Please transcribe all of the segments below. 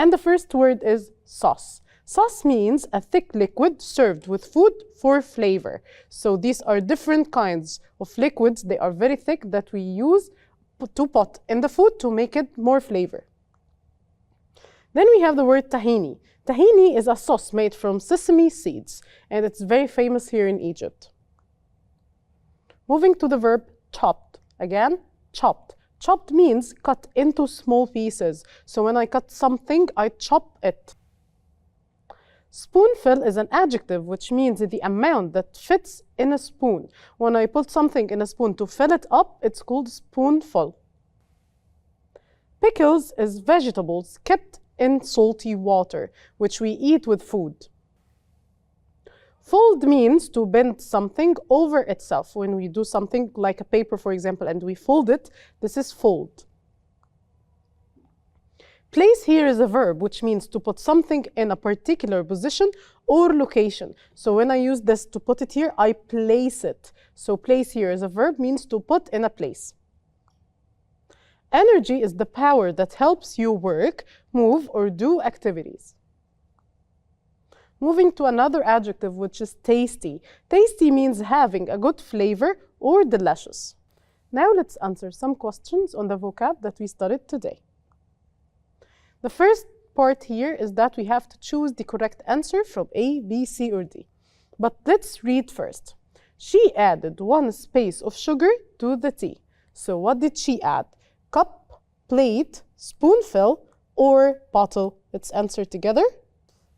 And the first word is sauce. Sauce means a thick liquid served with food for flavor. So these are different kinds of liquids. They are very thick that we use to put in the food to make it more flavor. Then we have the word tahini. Tahini is a sauce made from sesame seeds, and it's very famous here in Egypt. Moving to the verb chopped. Again, chopped. Chopped means cut into small pieces. So when I cut something, I chop it. Spoonful is an adjective which means the amount that fits in a spoon. When I put something in a spoon to fill it up, it's called spoonful. Pickles is vegetables kept in salty water, which we eat with food. Fold means to bend something over itself. When we do something like a paper, for example, and we fold it, this is fold. Place here is a verb which means to put something in a particular position or location. So when I use this to put it here, I place it. So place here is a verb means to put in a place. Energy is the power that helps you work, move, or do activities. Moving to another adjective which is tasty. Tasty means having a good flavor or delicious. Now let's answer some questions on the vocab that we studied today. The first part here is that we have to choose the correct answer from A, B, C, or D. But let's read first. She added 1 space of sugar to the tea. So what did she add? Cup, plate, spoonful, or bottle? Let's answer together.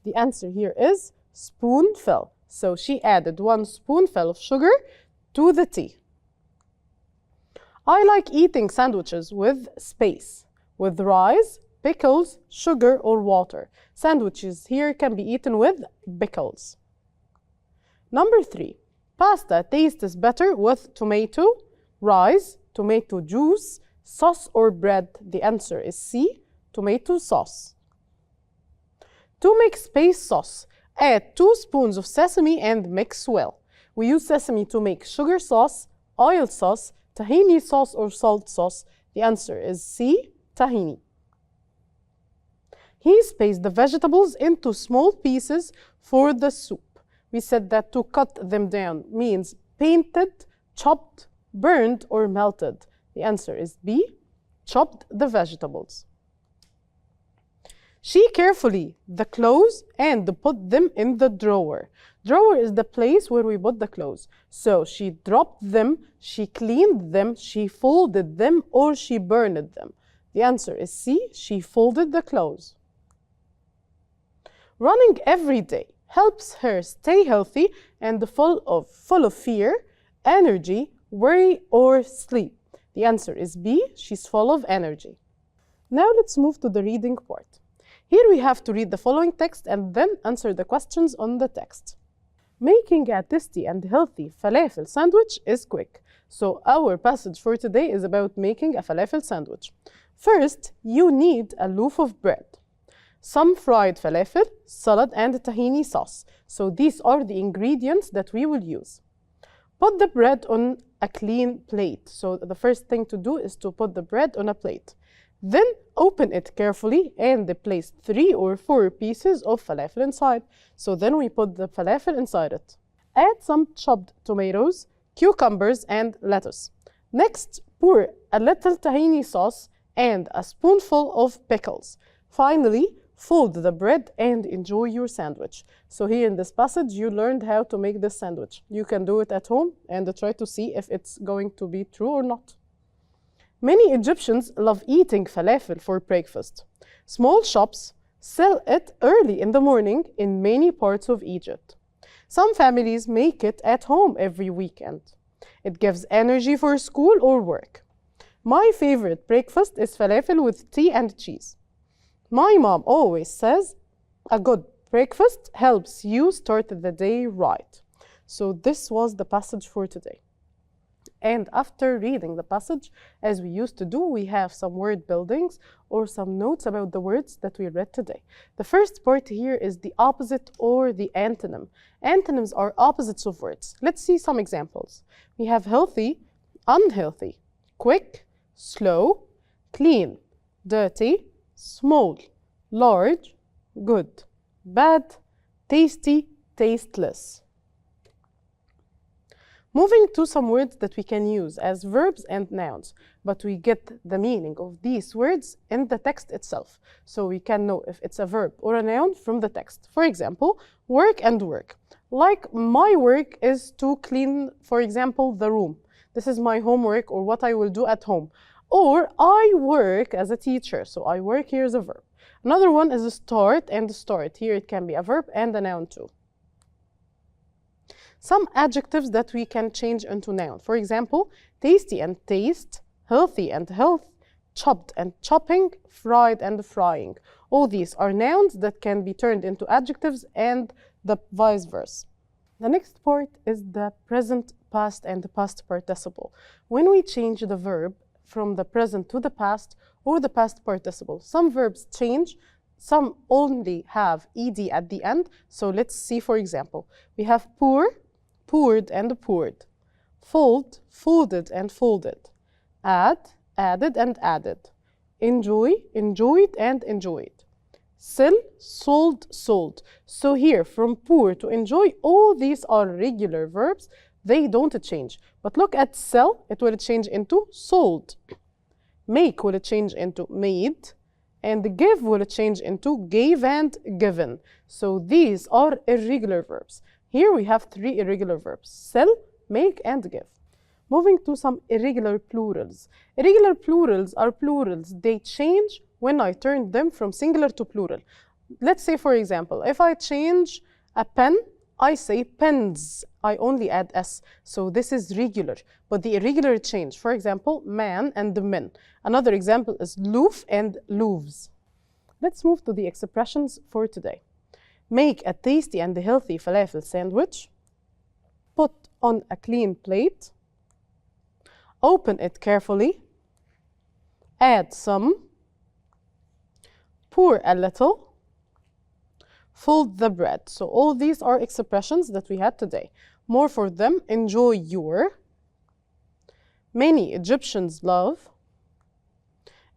The answer here is spoonful. So she added 1 spoonful of sugar to the tea. I like eating sandwiches with space, with rice, pickles, sugar, or water. Sandwiches here can be eaten with pickles. Number 3. Pasta tastes better with tomato, rice, tomato juice, sauce, or bread. The answer is C, tomato sauce. To make space sauce, add 2 spoons of sesame and mix well. We use sesame to make sugar sauce, oil sauce, tahini sauce, or salt sauce. The answer is C, tahini. He spaced the vegetables into small pieces for the soup. We said that to cut them down means painted, chopped, burned, or melted. The answer is B, chopped the vegetables. She carefully the clothes and put them in the drawer. Drawer is the place where we put the clothes. So she dropped them, she cleaned them, she folded them, or she burned them. The answer is C, she folded the clothes. Running every day helps her stay healthy and full of fear, energy, worry, or sleep. The answer is B, she's full of energy. Now let's move to the reading part. Here we have to read the following text and then answer the questions on the text. Making a tasty and healthy falafel sandwich is quick. So our passage for today is about making a falafel sandwich. First, you need a loaf of bread, some fried falafel, salad, and tahini sauce. So these are the ingredients that we will use. Put the bread on a clean plate. So the first thing to do is to put the bread on a plate. Then open it carefully and place 3 or 4 pieces of falafel inside. So then we put the falafel inside it. Add some chopped tomatoes, cucumbers, and lettuce. Next, pour a little tahini sauce and a spoonful of pickles. Finally, fold the bread and enjoy your sandwich. So here in this passage, you learned how to make this sandwich. You can do it at home and try to see if it's going to be true or not. Many Egyptians love eating falafel for breakfast. Small shops sell it early in the morning in many parts of Egypt. Some families make it at home every weekend. It gives energy for school or work. My favorite breakfast is falafel with tea and cheese. My mom always says, a good breakfast helps you start the day right. So this was the passage for today. And after reading the passage, as we used to do, we have some word buildings or some notes about the words that we read today. The first part here is the opposite or the antonym. Antonyms are opposites of words. Let's see some examples. We have healthy, unhealthy, quick, slow, clean, dirty, small, large, good, bad, tasty, tasteless. Moving to some words that we can use as verbs and nouns, but we get the meaning of these words in the text itself. So we can know if it's a verb or a noun from the text. For example, work and work. Like my work is to clean, for example, the room. This is my homework or what I will do at home. Or I work as a teacher, so I work here is a verb. Another one is a start and start. Here it can be a verb and a noun too. Some adjectives that we can change into noun. For example, tasty and taste, healthy and health, chopped and chopping, fried and frying. All these are nouns that can be turned into adjectives and the vice versa. The next part is the present, past, and the past participle. When we change the verb from the present to the past or the past participle, some verbs change, some only have ed at the end. So let's see, for example, we have pour, poured and poured, fold, folded and folded, add, added and added, enjoy, enjoyed and enjoyed, sell, sold, sold. So here from pour to enjoy, all these are regular verbs. They don't change. But look at sell, it will change into sold. Make will change into made. And give will change into gave and given. So these are irregular verbs. Here we have three irregular verbs: sell, make, and give. Moving to some irregular plurals. Irregular plurals are plurals. They change when I turn them from singular to plural. Let's say, for example, if I change a pen, I say pens. I only add s. So this is regular, but the irregular change. For example, man and men. Another example is loof and loaves. Let's move to the expressions for today. Make a tasty and healthy falafel sandwich. Put on a clean plate. Open it carefully. Add some. Pour a little. Fold the bread. So all these are expressions that we had today. More for them: enjoy your. Many Egyptians love.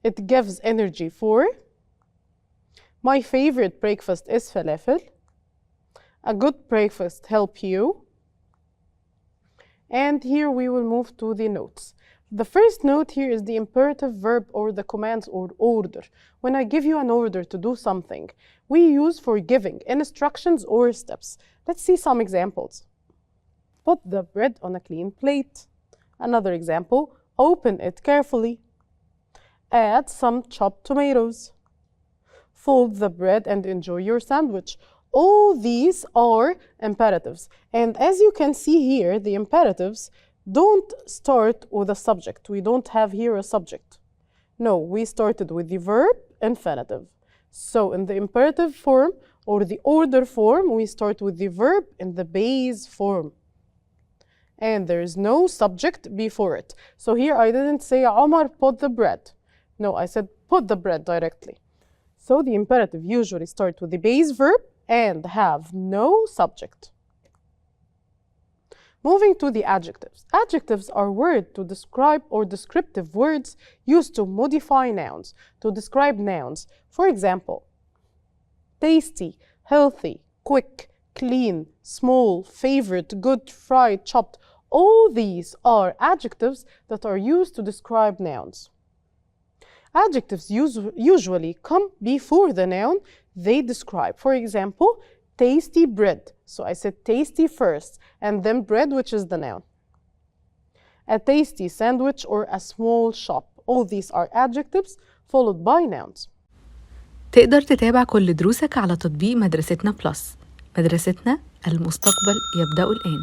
It gives energy for. My favorite breakfast is falafel. A good breakfast helps you. And here we will move to the notes. The first note here is the imperative verb or the commands or order. When I give you an order to do something, we use for giving instructions or steps. Let's see some examples. Put the bread on a clean plate. Another example, open it carefully. Add some chopped tomatoes. Fold the bread and enjoy your sandwich. All these are imperatives. And as you can see here, the imperatives don't start with a subject. We don't have here a subject. No, we started with the verb infinitive. So in the imperative form or the order form, we start with the verb in the base form. And there is no subject before it. So here I didn't say Omar put the bread. No, I said put the bread directly. So the imperative usually starts with the base verb and have no subject. Moving to the adjectives. Adjectives are words to describe or descriptive words used to modify nouns, to describe nouns. For example, tasty, healthy, quick, clean, small, favorite, good, fried, chopped. All these are adjectives that are used to describe nouns. Adjectives usually come before the noun they describe. For example, tasty bread. So I said tasty first, and then bread, which is the noun. A tasty sandwich or a small shop. All these are adjectives followed by nouns. تقدر تتابع كل دروسك على تطبيق مدرستنا بلس. مدرستنا، المستقبل يبدأ الآن.